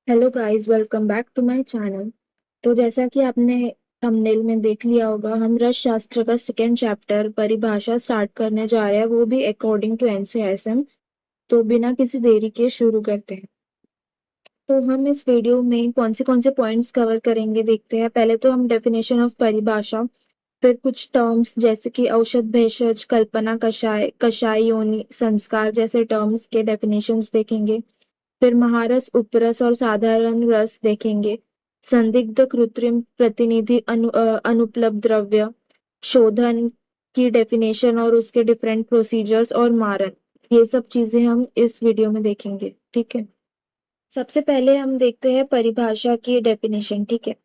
Hello guys, welcome back to my channel. तो जैसा कि आपने थंबनेल में देख लिया होगा, हम रस शास्त्र का सेकेंड चैप्टर परिभाषा स्टार्ट करने जा रहे हैं, वो भी अकॉर्डिंग टू एनसीईआरएम। तो बिना किसी देरी के शुरू करते हैं। तो हम इस वीडियो में कौन से पॉइंट्स कवर करेंगे देखते हैं। पहले तो हम डेफिनेशन ऑफ परिभाषा, फिर कुछ टर्म्स जैसे कि औषध भेषज, कल्पना, कषाय, कषाय योनि, संस्कार जैसे टर्म्स के डेफिनेशंस देखेंगे। फिर महारस, उपरस और साधारण रस देखेंगे। संदिग्ध, कृत्रिम, प्रतिनिधि, अनुपलब्ध द्रव्य, शोधन की डेफिनेशन और उसके डिफरेंट प्रोसीजर्स और मारन, ये सब चीजें हम इस वीडियो में देखेंगे। ठीक है, सबसे पहले हम देखते हैं परिभाषा की डेफिनेशन। ठीक है,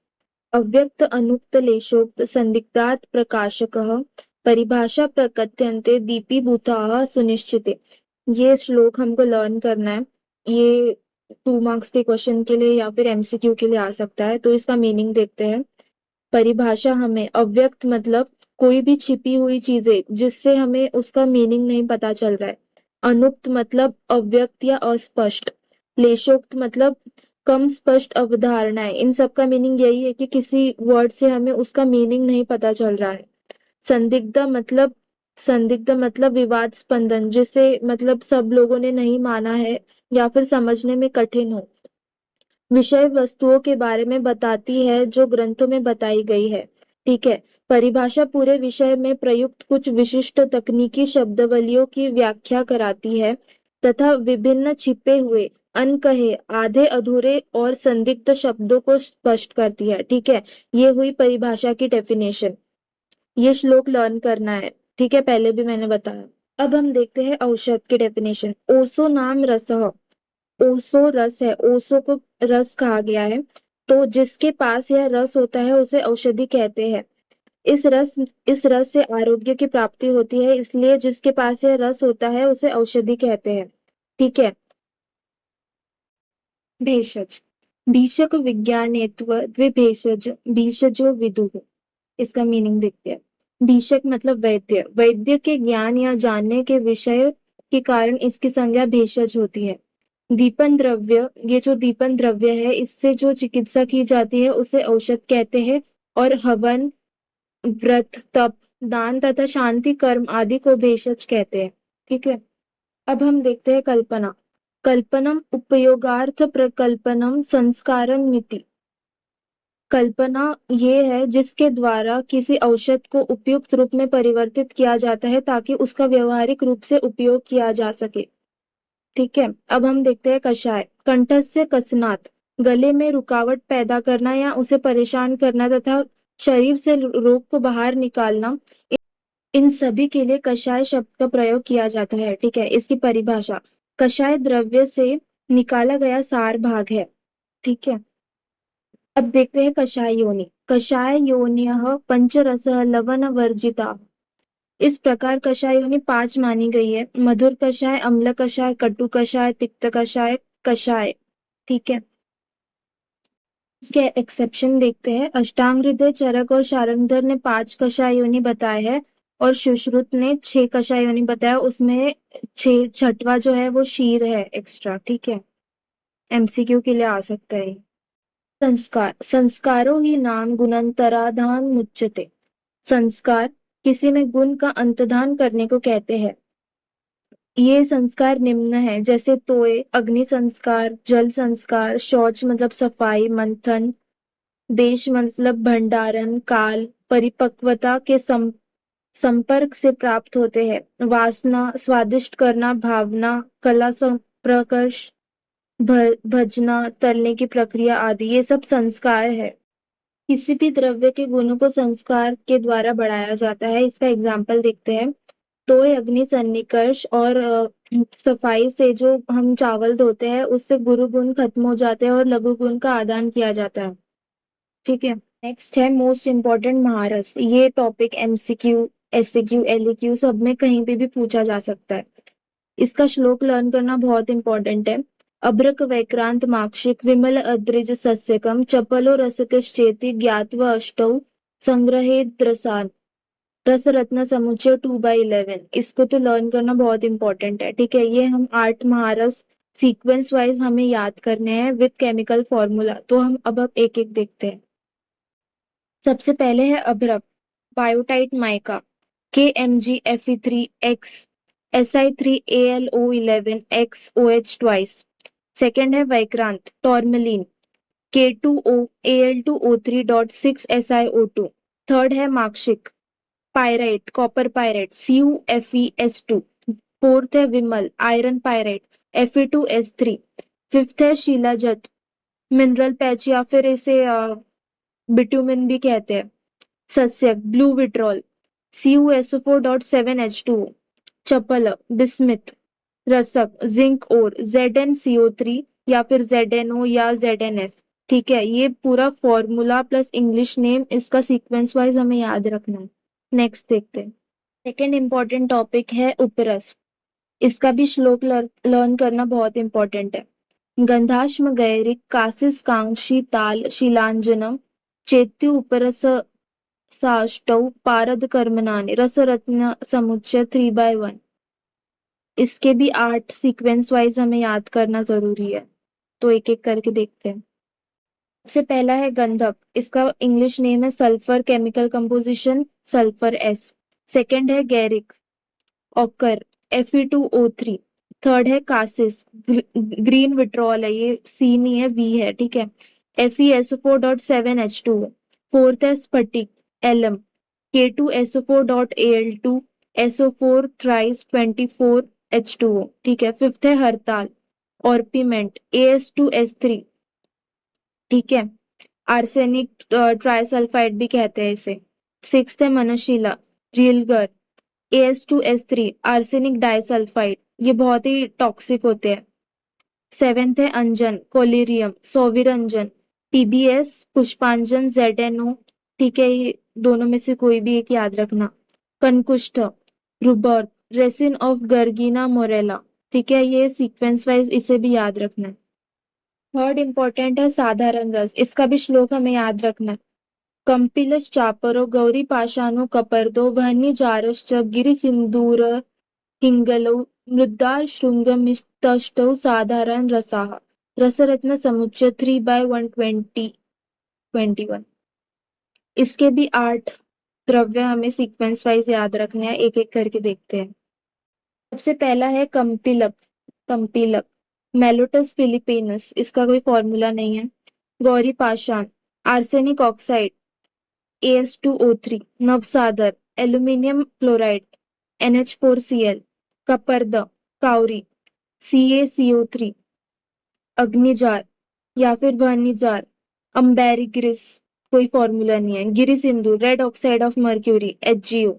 अव्यक्त, अनुक्त, लेशोक्त, संदिग्धात् प्रकाशकः परिभाषा प्रकट्यन्ते दीपीभूताः सुनिश्चिते। ये श्लोक हमको लर्न करना है। ये 2 मार्क्स के क्वेश्चन के लिए या फिर एमसीक्यू के लिए आ सकता है। तो इसका मीनिंग देखते हैं। परिभाषा हमें अव्यक्त मतलब कोई भी छिपी हुई चीजें जिससे हमें उसका मीनिंग नहीं पता चल रहा है। अनुक्त मतलब अव्यक्त या अस्पष्ट। लेशोक्त मतलब कम स्पष्ट अवधारणाएं। इन सब का मीनिंग यही है कि किसी वर्ड से हमें उसका मीनिंग नहीं पता चल रहा है। संदिग्ध मतलब विवाद स्पंदन, जिसे मतलब सब लोगों ने नहीं माना है या फिर समझने में कठिन हो। विषय वस्तुओं के बारे में बताती है जो ग्रंथों में बताई गई है। ठीक है, परिभाषा पूरे विषय में प्रयुक्त कुछ विशिष्ट तकनीकी शब्दावलियों की व्याख्या कराती है तथा विभिन्न छिपे हुए, अनकहे, आधे अधूरे और संदिग्ध शब्दों को स्पष्ट करती है। ठीक है, ये हुई परिभाषा की डेफिनेशन। ये श्लोक लर्न करना है। ठीक है, पहले भी मैंने बताया। अब हम देखते हैं औषध की डेफिनेशन। ओसो नाम रसः। ओसो रस है, ओसो को रस कहा गया है। तो जिसके पास यह रस होता है उसे औषधि कहते हैं। इस रस से आरोग्य की प्राप्ति होती है, इसलिए जिसके पास यह रस होता है उसे औषधि कहते हैं। ठीक है, भेषज। भीषक विज्ञानेत्व द्विभेषज भीषजो विदुः। इसका मीनिंग देखते हैं। भीषक मतलब वैद्य, वैद्य के ज्ञान या जानने के विषय के कारण इसकी संज्ञा भेषज होती है। दीपन द्रव्य, ये जो दीपन द्रव्य है इससे जो चिकित्सा की जाती है उसे औषध कहते हैं। और हवन, व्रत, तप, दान तथा शांति कर्म आदि को भेषज कहते हैं। ठीक है, अब हम देखते हैं कल्पना। कल्पनम उपयोगार्थ प्रकल्पनम संस्कारम मिति। कल्पना ये है जिसके द्वारा किसी औषध को उपयुक्त रूप में परिवर्तित किया जाता है ताकि उसका व्यवहारिक रूप से उपयोग किया जा सके। ठीक है, अब हम देखते हैं कषाय। कंठस्य कसनात, गले में रुकावट पैदा करना या उसे परेशान करना तथा शरीर से रोग को बाहर निकालना, इन सभी के लिए कषाय शब्द का प्रयोग किया जाता है। ठीक है, इसकी परिभाषा, कषाय द्रव्य से निकाला गया सार भाग है। ठीक है, अब देखते हैं कषाय योनि। कषाय योनियः पंचरसः लवण वर्जिता। इस प्रकार कषाय योनि 5 मानी गई है। मधुर कषाय, अम्ल कषाय, कटु कषाय, तिक्त कषाय, कषाय। ठीक है, इसके एक्सेप्शन देखते हैं। अष्टांग हृदय, चरक और शार्ंगधर ने 5 कषाय योनि बताए हैं और सुश्रुत ने 6 कषाय योनि बताया। उसमें छठवा जो है वो शीर है एक्स्ट्रा। ठीक है, एमसीक्यू के लिए आ सकता है। संस्कार, संस्कारो ही नाम गुणंतराधान मुच्यते। संस्कार किसी में गुण का अंतधान करने को कहते हैं। ये संस्कार निम्न है, जैसे तोय, अग्नि संस्कार, जल संस्कार, शौच मतलब सफाई, मंथन, देश मतलब भंडारण, काल, परिपक्वता के संपर्क से प्राप्त होते हैं, वासना, स्वादिष्ट करना, भावना, कला, प्रकर्ष, भजना, तलने की प्रक्रिया आदि, ये सब संस्कार है। किसी भी द्रव्य के गुणों को संस्कार के द्वारा बढ़ाया जाता है। इसका एग्जाम्पल देखते हैं। तो अग्नि सन्निकर्ष और सफाई से जो हम चावल धोते हैं उससे गुरु गुण खत्म हो जाते हैं और लघु गुण का आदान किया जाता है। ठीक है, नेक्स्ट है मोस्ट इम्पोर्टेंट महारस। ये टॉपिक एमसीक्यू, एससीक्यू, एलईक्यू सब में कहीं पे भी पूछा जा सकता है। इसका श्लोक लर्न करना बहुत इंपॉर्टेंट है। अभ्रक वैक्रांत माक्षिक विमल अद्रिज सस्यकम चपलो रसकश्चेति ज्ञात्वा अष्टौ संग्रहेद रसान। रस रत्न समुच्चय 2/11। इसको तो लर्न करना बहुत इंपॉर्टेंट है। ठीक है, ये हम 8 महारस सीक्वेंस वाइज हमें याद करने हैं विद केमिकल फॉर्मूला। तो हम अब एक एक देखते हैं। सबसे पहले है अभ्रक, biotite mica, KMgFe3X, Si3AlO11X OH twice. Second है वैक्रांत, टॉर्मलिन, K2OAl2O3.6SiO2। थर्ड है माक्षिक, pyrite, copper pyrite, CuFeS2। Fourth है विमल, आयरन पायराइट, Fe2S3। फिफ्थ है शिलाजत, मिनरल पैच या फिर इसे बिटुमिन भी कहते हैं। सस्यक, ब्लू विट्रॉल, CuSO4.7H2O। चपल, बिस्मिथ, रसक, जिंक और ZnCO3 या फिर ZnO या ZnS। ठीक है, ये पूरा फॉर्मूला प्लस इंग्लिश नेम, इसका सीक्वेंस वाइज हमें याद रखना है। नेक्स्ट देखते हैं। सेकेंड इंपॉर्टेंट टॉपिक है उपरस। इसका भी श्लोक लर्न करना बहुत इंपॉर्टेंट है। गंधाश्म गैरिक कासिस कांक्षी ताल शीलांजनम चेत्यु उपरस साष्टौ पारद कर्मणानि रसरत्न समुच्चय 3/1। इसके भी 8 सीक्वेंस वाइज हमें याद करना जरूरी है। तो एक एक करके देखते हैं। सबसे पहला है गंधक, इसका इंग्लिश नेम है sulphur, chemical composition sulphur S। Second है गैरिक, ऑकर, Fe2O3। थर्ड है कासिस, ग्रीन विट्रॉल है, ये C नहीं है V है, ठीक है, FeSO4.7H2O। फोर्थ है स्फटिक, alum, K2SO4.Al2 SO4 thrice 24H2O। ठीक है। फिफ्थ है हरताल, ऑर्पिमेंट, AS2S3। ठीक है, आर्सेनिक ट्राइसल्फाइड भी कहते हैं इसे। सिक्स्थ है मनशिला, रियलगर, AS2S3 आर्सेनिक डाइसल्फाइड, ये बहुत ही टॉक्सिक होते हैं। सेवेंथ है अंजन, कोलिरियम, सोविरंजन, PBS, पुष्पांजन, ZnO। ठीक है, ये दोनों में से कोई भी एक याद रखना। कंकुष्ठ, रुबर, रेसिन ऑफ गर्गिना मोरेला। ठीक है, ये सीक्वेंस वाइज इसे भी याद रखना है। थर्ड इंपॉर्टेंट है साधारण रस, इसका भी श्लोक हमें याद रखना है। कंपिलश चापरो गौरी पाषाणो कपर्दो वह्नि जारश्च गिरि सिंदूर हिंगलौ मृद्दार शृंगमिस्तष्टौ साधारण रसाः रसरत्न समुच्चय 3/120-21। इसके भी 8 द्रव्य हमें सीक्वेंस वाइज याद रखने हैं। एक एक करके देखते हैं। सबसे पहला है कंपिलक, कंपिलक, मेलोटस फिलिपिनस, इसका कोई फॉर्मूला नहीं है। गौरी पाषाण, आर्सेनिक ऑक्साइड, AS2O3। नवसादर, एल्यूमिनियम क्लोराइड, NH4Cl। कपर्द, काउरी, CaCO3। अग्निजार या फिर वर्निजार, अम्बेरिग्रिस, कोई फॉर्मूला नहीं है। गिरि सिंधु, red oxide of mercury, HgO।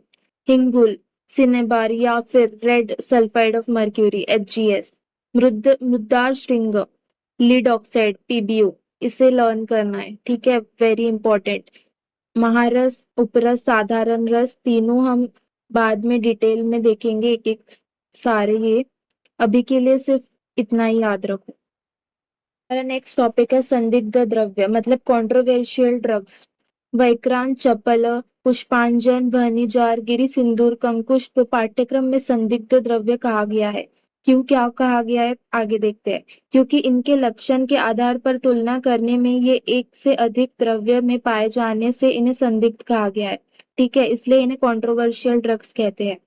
हिंगुल, सिनेबार या फिर red sulphide of mercury, HgS। मृद्दार श्रृंग, लीड ऑक्साइड, PbO। इसे लर्न करना है, ठीक है, वेरी इंपॉर्टेंट। महारस, उपरस, साधारण रस, तीनों हम बाद में डिटेल में देखेंगे एक एक सारे। ये अभी के लिए सिर्फ इतना ही याद रखो। हमारा नेक्स्ट टॉपिक है संदिग्ध द्रव्य, मतलब कंट्रोवर्शियल ड्रग्स। वैक्रांत, चपल, पुष्पांजन, भनीजार, गिरि सिंदूर, कंकुश को पाठ्यक्रम में संदिग्ध द्रव्य कहा गया है। क्यों, क्या कहा गया है, आगे देखते हैं। क्योंकि इनके लक्षण के आधार पर तुलना करने में ये एक से अधिक द्रव्य में पाए जाने से इन्हें संदिग्ध कहा गया है। ठीक है, इसलिए इन्हें कंट्रोवर्शियल ड्रग्स कहते हैं।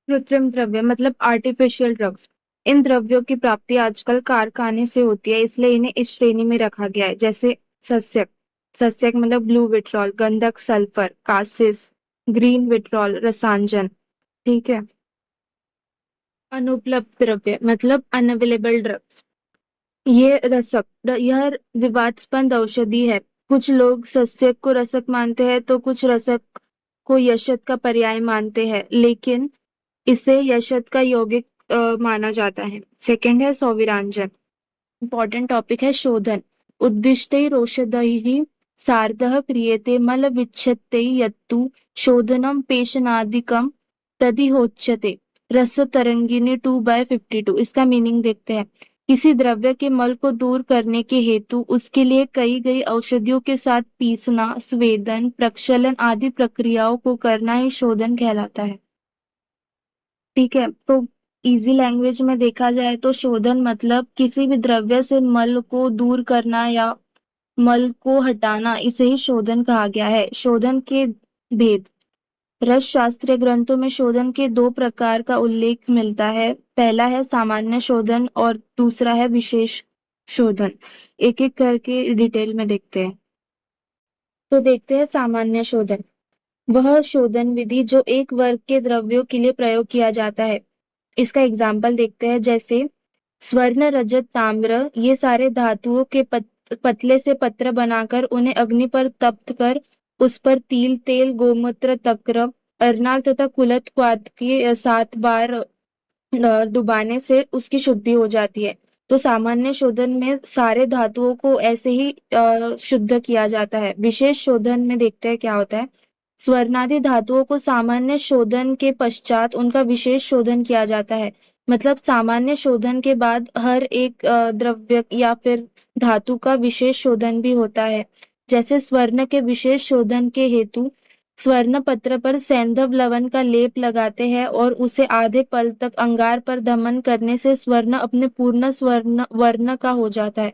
कृत्रिम द्रव्य मतलब आर्टिफिशियल ड्रग्स। इन द्रव्यों की प्राप्ति आजकल कारखाने से होती है, इसलिए इन्हें इस श्रेणी में रखा गया है। जैसे सस्यक, सस्यक मतलब ब्लू विट्रॉल, गंधक सल्फर, कासिस, ग्रीन विट्रॉल, रसांजन। ठीक है। अनुपलब्ध द्रव्य मतलब अनअवेलेबल ड्रग्स। ये रसक, यह विवादास्पद औषधि है। कुछ लोग सस्यक को रसक मानते हैं तो कुछ रसक को यशत का पर्याय मानते हैं, लेकिन इसे यशत का यौगिक माना जाता है। सेकंड है सौविरांजन। इंपॉर्टेंट टॉपिक है शोधन। उद्दिष्टैरौषधैः सार्धः क्रियते मलविच्छेत्तै यत्तु शोधनं पेषणादिकं तदिहोच्यते। रसतरंगिणी 2/52। इसका मीनिंग देखते हैं। किसी द्रव्य के मल को दूर करने के हेतु उसके लिए कई गई औषधियों के साथ पीसना, स्वेदन, प्रक्षालन आदि प्रक्रियाओं को करना ही शोधन कहलाता है। ठीक है, तो इजी लैंग्वेज में देखा जाए तो शोधन मतलब किसी भी द्रव्य से मल को दूर करना या मल को हटाना, इसे ही शोधन कहा गया है। शोधन के भेद। रस शास्त्रीय ग्रंथों में शोधन के दो प्रकार का उल्लेख मिलता है। पहला है सामान्य शोधन और दूसरा है विशेष शोधन। एक एक करके डिटेल में देखते हैं। तो देखते हैं सामान्य शोधन। वह शोधन विधि जो एक वर्ग के द्रव्यों के लिए प्रयोग किया जाता है। इसका एग्जाम्पल देखते हैं, जैसे स्वर्ण, रजत, ताम्र, ये सारे धातुओं के पतले से पत्र बनाकर उन्हें अग्नि पर तप्त कर उस पर तिल, तेल, गोमूत्र, तक्र, अरनाल तथा कुलत क्वाथ के 7 बार डुबाने से उसकी शुद्धि हो जाती है। तो सामान्य शोधन में सारे धातुओं को ऐसे ही शुद्ध किया जाता है। विशेष शोधन में देखते हैं क्या होता है। स्वर्णादि धातुओं को सामान्य शोधन के पश्चात उनका विशेष शोधन किया जाता है। मतलब सामान्य शोधन के बाद हर एक द्रव्य या फिर धातु का विशेष शोधन भी होता है। जैसे स्वर्ण के विशेष शोधन के हेतु स्वर्ण पत्र पर सैंधव लवण का लेप लगाते हैं और उसे आधे पल तक अंगार पर दमन करने से स्वर्ण अपने पूर्ण स्वर्ण वर्ण का हो जाता है।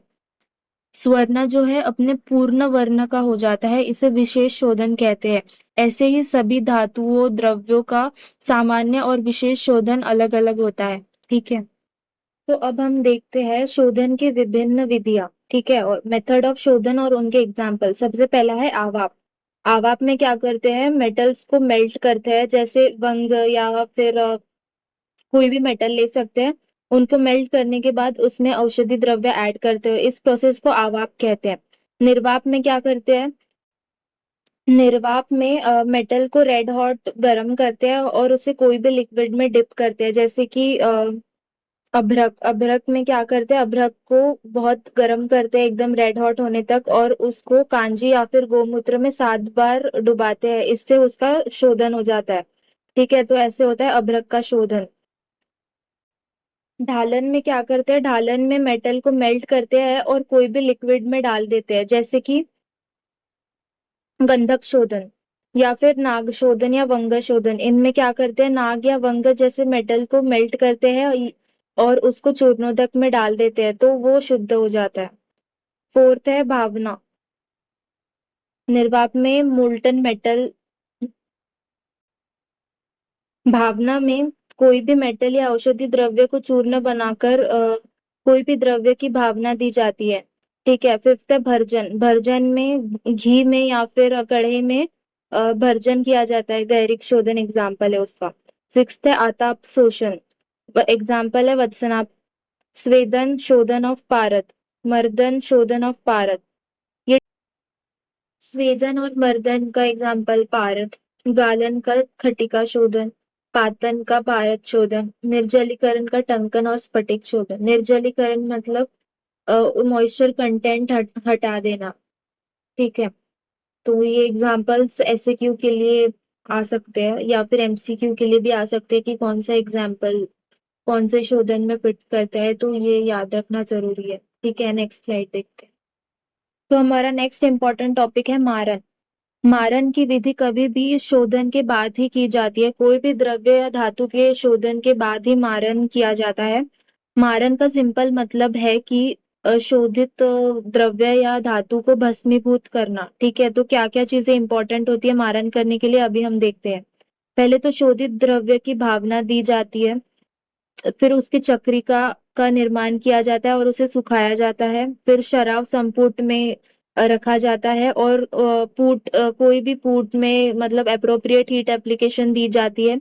स्वर्ण जो है अपने पूर्ण वर्ण का हो जाता है, इसे विशेष शोधन कहते हैं। ऐसे ही सभी धातुओं द्रव्यों का सामान्य और विशेष शोधन अलग अलग होता है। ठीक है। तो अब हम देखते हैं शोधन की विभिन्न विधियां। ठीक है, और मेथड ऑफ शोधन और उनके एग्जाम्पल। सबसे पहला है आवाप। आवाप में क्या करते हैं, मेटल्स को मेल्ट करते हैं, जैसे वंग या फिर कोई भी मेटल ले सकते हैं। उनको मेल्ट करने के बाद उसमें औषधि द्रव्य ऐड करते हैं, इस प्रोसेस को आवाप कहते हैं। निर्वाप में क्या करते हैं, निर्वाप में मेटल को रेड हॉट गरम करते हैं और उसे कोई भी लिक्विड में डिप करते हैं, जैसे कि अभ्रक। अभ्रक में क्या करते हैं, अभ्रक को बहुत गर्म करते हैं एकदम रेड हॉट होने तक, और उसको कांजी या फिर गोमूत्र में 7 बार डुबाते हैं, इससे उसका शोधन हो जाता है। ठीक है, तो ऐसे होता है अभ्रक का शोधन। ढालन में क्या करते हैं, ढालन में मेटल को मेल्ट करते हैं और कोई भी लिक्विड में डाल देते हैं, जैसे कि गंधक शोधन या फिर नाग शोधन या वंग शोधन। इनमें क्या करते हैं, नाग या वंग जैसे मेटल को मेल्ट करते हैं और उसको चूर्णोदक में डाल देते हैं, तो वो शुद्ध हो जाता है। फोर्थ है भावना। निर्वाप में मोल्टन मेटल, भावना में कोई भी मेटल या औषधि द्रव्य को चूर्ण बनाकर कोई भी द्रव्य की भावना दी जाती है। ठीक है। फिफ्थ है भर्जन। भर्जन में घी में या फिर कढ़ाई में भर्जन किया जाता है, गैरिक शोधन एग्जाम्पल है उसका। सिक्स्थ है आताप शोषण। एग्जाम्पल है वत्सनाप। स्वेदन शोधन ऑफ पारद, मर्दन शोधन ऑफ पारद। ये स्वेदन और मर्दन का एग्जाम्पल पारद। गालन का खटिका शोधन, पातन का पारद शोधन, निर्जलीकरण का टंकन और स्फटिक शोधन। निर्जलीकरण मतलब मॉइस्चर कंटेंट हटा देना। ठीक है, तो ये एग्जाम्पल्स एसएक्यू के लिए आ सकते हैं या फिर एमसीक्यू के लिए भी आ सकते हैं कि कौन सा एग्जाम्पल कौन से शोधन में फिट करता है, तो ये याद रखना जरूरी है। ठीक है, नेक्स्ट स्लाइड देखते हैं। तो हमारा नेक्स्ट इंपॉर्टेंट टॉपिक है मारन। मारन की विधि कभी भी शोधन के बाद ही की जाती है। कोई भी द्रव्य या धातु के शोधन के बाद ही मारन किया जाता है। मारन का सिंपल मतलब है कि शोधित द्रव्य या धातु को भस्मीभूत करना। ठीक है, तो क्या क्या चीजें इंपॉर्टेंट होती है मारन करने के लिए, अभी हम देखते हैं। पहले तो शोधित द्रव्य की भावना दी जाती है, फिर उसकी चक्रिका का निर्माण किया जाता है और उसे सुखाया जाता है। फिर शराब संपुट में रखा जाता है और कोई भी पुट में मतलब अप्रोप्रिएट हीट एप्लीकेशन दी जाती है।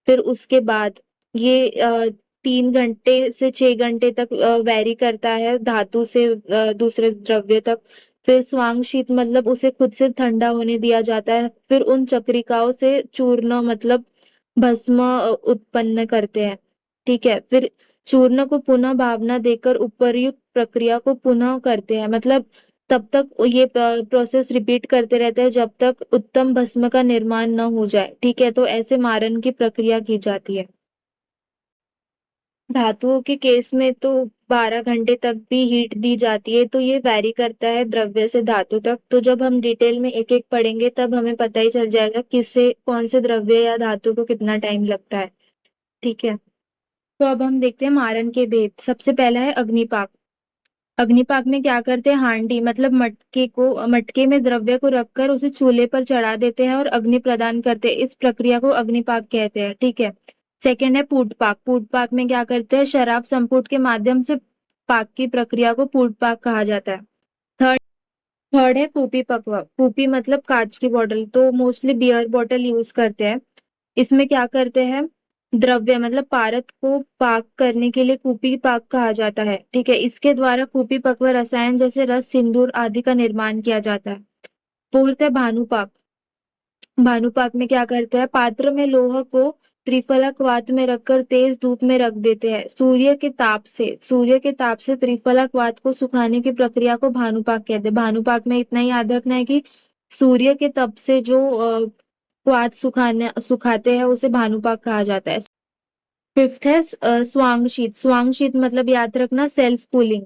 फिर उसके बाद ये 3 घंटे से 6 घंटे तक वैरी करता है धातु से दूसरे द्रव्य तक। फिर स्वांग शीत मतलब उसे खुद से ठंडा होने दिया जाता है। फिर उन चक्रिकाओं से चूर्ण मतलब भस्म उत्पन्न करते हैं। ठीक है, फिर चूर्ण को पुनः भावना देकर उपर्युक्त प्रक्रिया को पुनः करते हैं, मतलब तब तक ये प्रोसेस रिपीट करते रहते हैं जब तक उत्तम भस्म का निर्माण न हो जाए। ठीक है, तो ऐसे मारन की प्रक्रिया की जाती है। धातुओं के केस में तो 12 घंटे तक भी हीट दी जाती है, तो ये वैरी करता है द्रव्य से धातु तक। तो जब हम डिटेल में एक एक पढ़ेंगे तब हमें पता ही चल जाएगा किससे कौन से द्रव्य या धातु को कितना टाइम लगता है। ठीक है। तो अब हम देखते हैं मारन के भेद। सबसे पहला है अग्निपाक। अग्निपाक में क्या करते हैं, हांडी मतलब मटके में द्रव्य को रखकर उसे चूल्हे पर चढ़ा देते हैं और अग्नि प्रदान करते हैं। इस प्रक्रिया को अग्निपाक कहते हैं। ठीक है। सेकंड है पूटपाक। पूटपाक में क्या करते हैं, शराब संपुट के माध्यम से पाक की प्रक्रिया को पूटपाक कहा जाता है। थर्ड थर्ड है कूपी पकवा। कूपी मतलब कांच की बोतल, तो मोस्टली बियर बोतल यूज करते हैं। इसमें क्या करते हैं, द्रव्य मतलब पारद को पाक करने के लिए कूपी पाक कहा जाता है। ठीक है। इसके द्वारा कूपी पक्व रसायन जैसे रस, सिंदूर आदि का निर्माण किया जाता है। फोर्थ है भानुपाक। भानुपाक में क्या करते हैं, पात्र में लोह को त्रिफलक वात में रखकर तेज धूप में रख देते हैं। सूर्य के ताप से त्रिफलक वात को सुखाने की प्रक्रिया को भानुपाक कहते हैं। भानुपाक में इतना ही याद रखना है कि सूर्य के तप से जो क्वाथ सुखाते हैं उसे भानुपाक कहा जाता है। फिफ्थ है स्वांग शीत। स्वांग शीत मतलब याद रखना सेल्फ कूलिंग।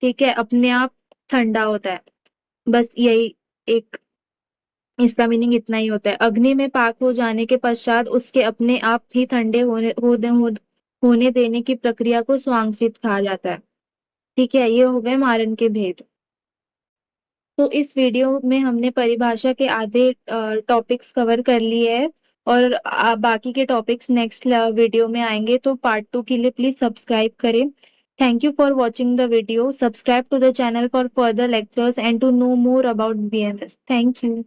ठीक है, अपने आप ठंडा होता है। बस यही एक इसका मीनिंग इतना ही होता है। अग्नि में पाक हो जाने के पश्चात उसके अपने आप ही ठंडे होने देने की प्रक्रिया को स्वांगशीत कहा जाता है। ठीक है, ये हो गए मारन के भेद। तो इस वीडियो में हमने परिभाषा के आधे टॉपिक्स कवर कर लिए हैं, और बाकी के टॉपिक्स नेक्स्ट वीडियो में आएंगे। तो पार्ट 2 के लिए प्लीज सब्सक्राइब करें। Thank you for watching the video. Subscribe to the channel for further lectures and to know more about BMS. Thank you.